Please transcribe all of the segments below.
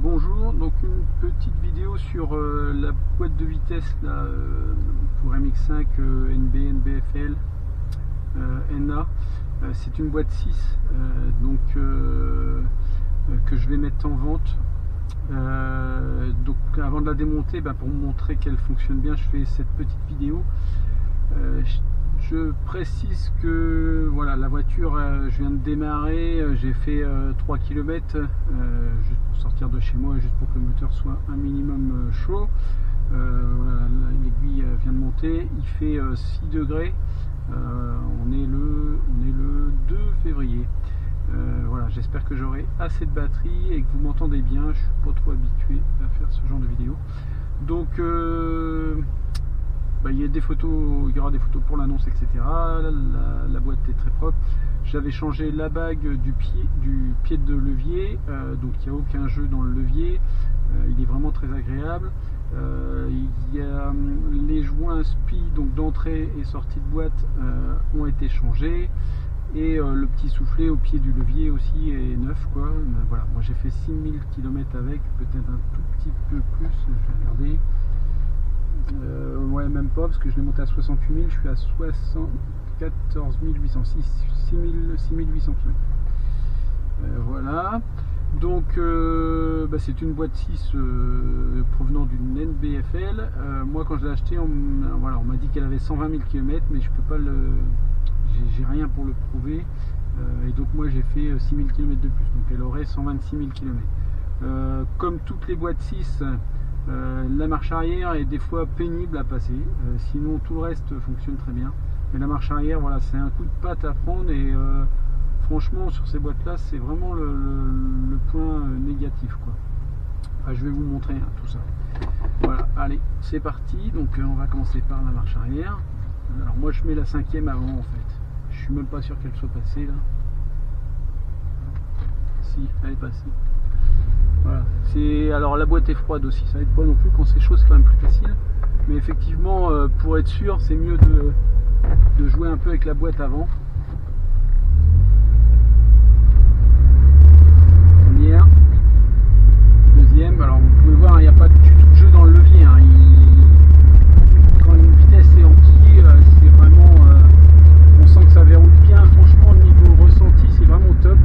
Bonjour, donc une petite vidéo sur la boîte de vitesse là, pour MX5 NB, NBFL, NA. C'est une boîte 6 que je vais mettre en vente. Donc avant de la démonter, pour me montrer qu'elle fonctionne bien, je fais cette petite vidéo. Je précise que voilà, la voiture, je viens de démarrer, j'ai fait 3 km juste pour sortir de chez moi, juste pour que le moteur soit un minimum chaud. Voilà, l'aiguille vient de monter, il fait 6 degrés, on est le 2 février. Voilà, j'espère que j'aurai assez de batterie et que vous m'entendez bien. Je suis pas trop habitué à faire ce genre de vidéo, donc il y a des photos, il y aura des photos pour l'annonce, etc. La boîte est très propre. J'avais changé la bague du pied de levier, donc il n'y a aucun jeu dans le levier. Il est vraiment très agréable. Il y a les joints SPI, donc d'entrée et sortie de boîte, ont été changés. Et le petit soufflet au pied du levier aussi est neuf, quoi. Voilà, moi j'ai fait 6000 km avec, peut-être un tout petit peu plus, je vais regarder. Ouais, même pas, parce que je l'ai monté à 68 000, je suis à 74 800, 6800 km. Voilà, donc c'est une boîte 6 provenant d'une NBFL. Moi quand je l'ai acheté, on m'a dit qu'elle avait 120 000 km, mais je peux pas j'ai rien pour le prouver, et donc moi j'ai fait 6000 km de plus, donc elle aurait 126 000 km. Comme toutes les boîtes 6, la marche arrière est des fois pénible à passer, sinon tout le reste fonctionne très bien, mais la marche arrière, voilà, c'est un coup de patte à prendre, et franchement sur ces boîtes là c'est vraiment le point négatif, quoi. Je vais vous montrer tout ça. Voilà, allez, c'est parti. Donc on va commencer par la marche arrière. Alors moi je mets la 5e avant, en fait, je suis même pas sûr qu'elle soit passée là. Si, elle est passée. Voilà. Alors la boîte est froide aussi, ça aide pas non plus. Quand c'est chaud c'est quand même plus facile, mais effectivement pour être sûr c'est mieux de jouer un peu avec la boîte avant. Première, deuxième. Alors vous pouvez voir, il n'y a pas du tout de jeu dans le levier, hein. Quand une vitesse est enquille, c'est vraiment on sent que ça verrouille bien. Franchement au niveau ressenti c'est vraiment top.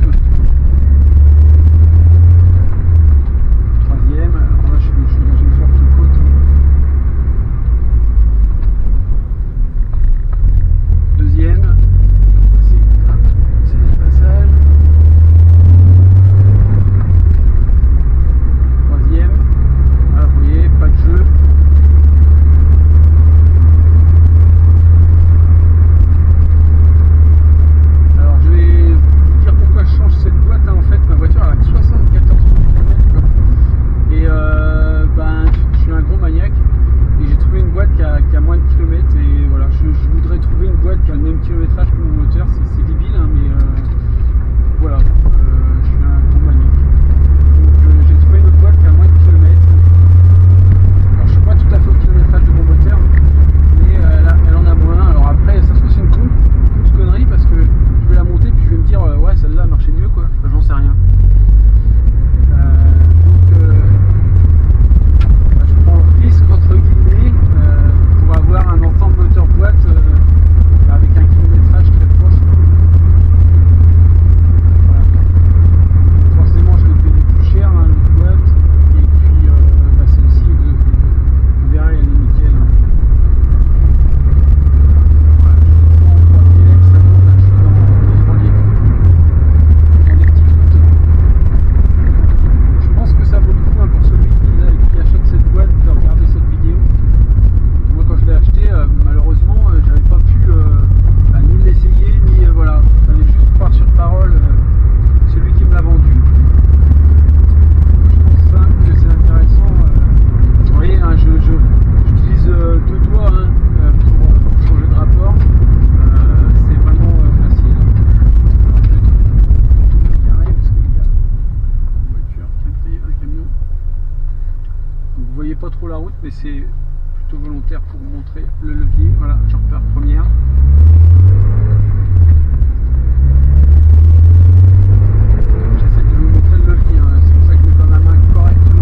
Pas trop la route, mais c'est plutôt volontaire pour vous montrer le levier. Voilà, je repère première. J'essaie de vous montrer le levier, hein. C'est pour ça que je mets dans la main correctement.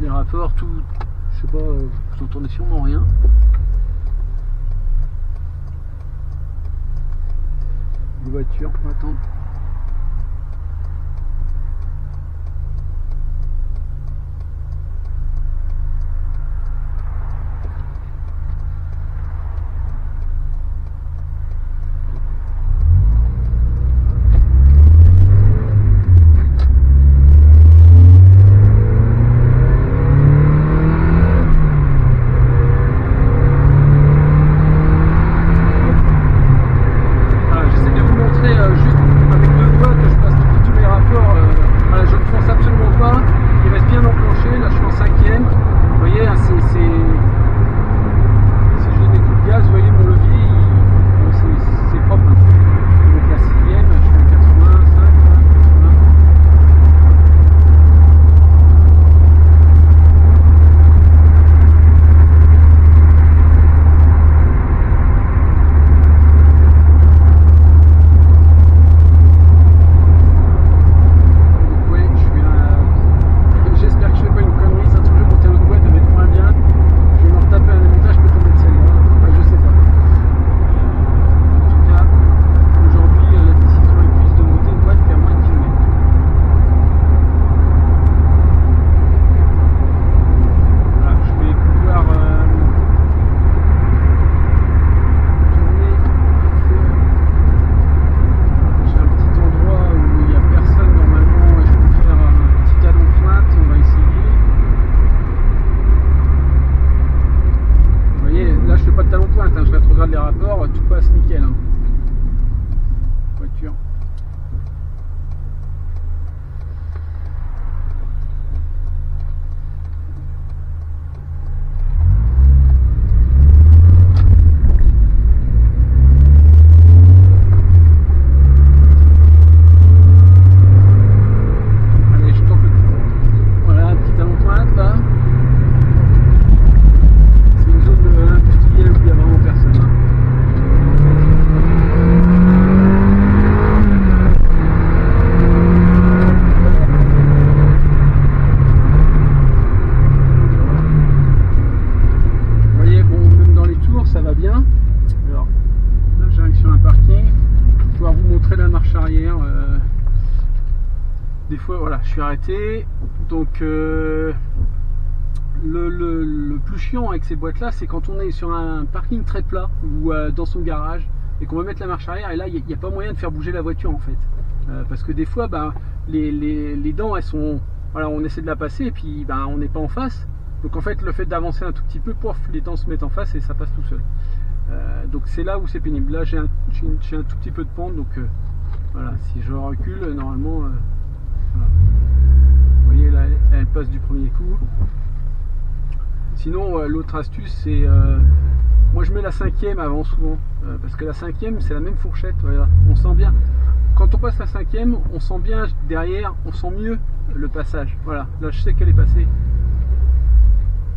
les rapports, tout, je sais pas, vous entendez sûrement rien. Les voitures, on va attendre. Des fois, voilà, je suis arrêté. Donc, le plus chiant avec ces boîtes-là, c'est quand on est sur un parking très plat ou dans son garage et qu'on va mettre la marche arrière. Et là, il n'y a pas moyen de faire bouger la voiture en fait. Parce que des fois, les dents, elles sont. Voilà, on essaie de la passer et puis on n'est pas en face. Donc en fait, le fait d'avancer un tout petit peu, pof, les dents se mettent en face et ça passe tout seul. Donc c'est là où c'est pénible. Là, j'ai un tout petit peu de pente, donc voilà, si je recule, normalement. Voilà. Vous voyez là, elle passe du premier coup. Sinon, l'autre astuce, c'est moi je mets la 5e avant souvent, parce que la 5e c'est la même fourchette. Voilà. On sent bien quand on passe la 5e, on sent bien derrière, on sent mieux le passage. Voilà, là je sais qu'elle est passée.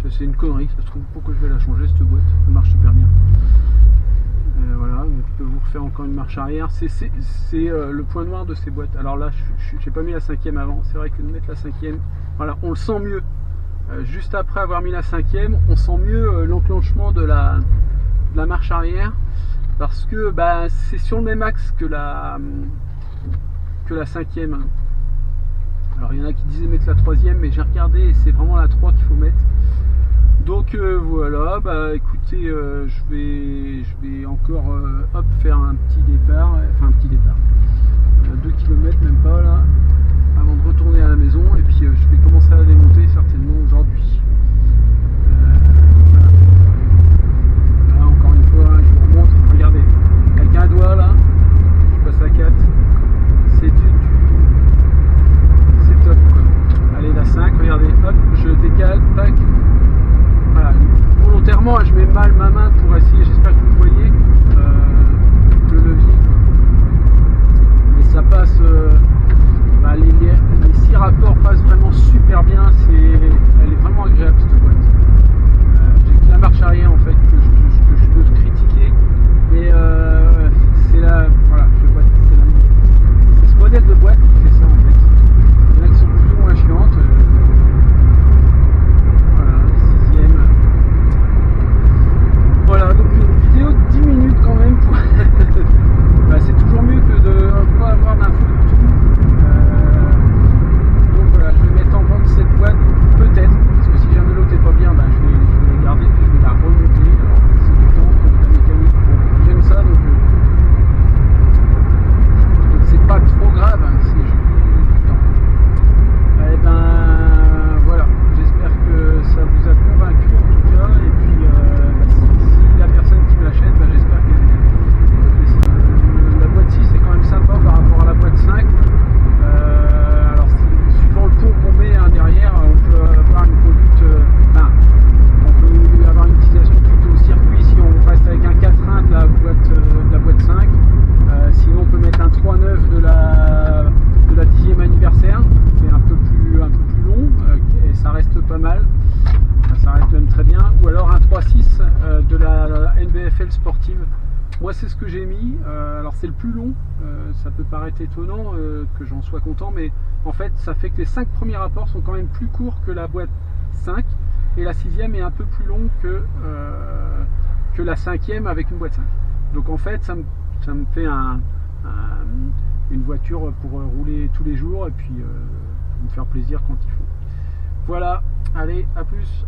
C'est une connerie, ça se trouve. Pourquoi je vais la changer cette boîte? Elle marche super bien. Voilà, donc je peux vous refaire encore une marche arrière. C'est le point noir de ces boîtes. Alors là, je n'ai pas mis la 5e avant. C'est vrai que de mettre la 5e, voilà, on le sent mieux. Juste après avoir mis la 5e, on sent mieux l'enclenchement de la marche arrière, parce que c'est sur le même axe que la 5e. Alors il y en a qui disaient mettre la 3e, mais j'ai regardé et c'est vraiment la 3 qu'il faut mettre. Donc voilà, écoutez, je vais encore faire un petit départ, enfin un petit départ, 2 km même pas là, avant de retourner à la maison, et puis je vais commencer à la démonter certainement aujourd'hui. Voilà. Là encore une fois, je vous remontre, regardez, avec un doigt là, je passe à 4, c'est top quoi. Allez, la 5, regardez, hop, je décale, tac. Voilà. Volontairement, je mets mal ma main pour essayer, j'espère que vous voyez le levier. Mais ça passe les moi c'est ce que j'ai mis. Alors c'est le plus long, ça peut paraître étonnant que j'en sois content, mais en fait ça fait que les 5 premiers rapports sont quand même plus courts que la boîte 5, et la 6e est un peu plus longue que la 5e avec une boîte 5. Donc en fait ça me fait une voiture pour rouler tous les jours, et puis me faire plaisir quand il faut. Voilà, allez, à plus.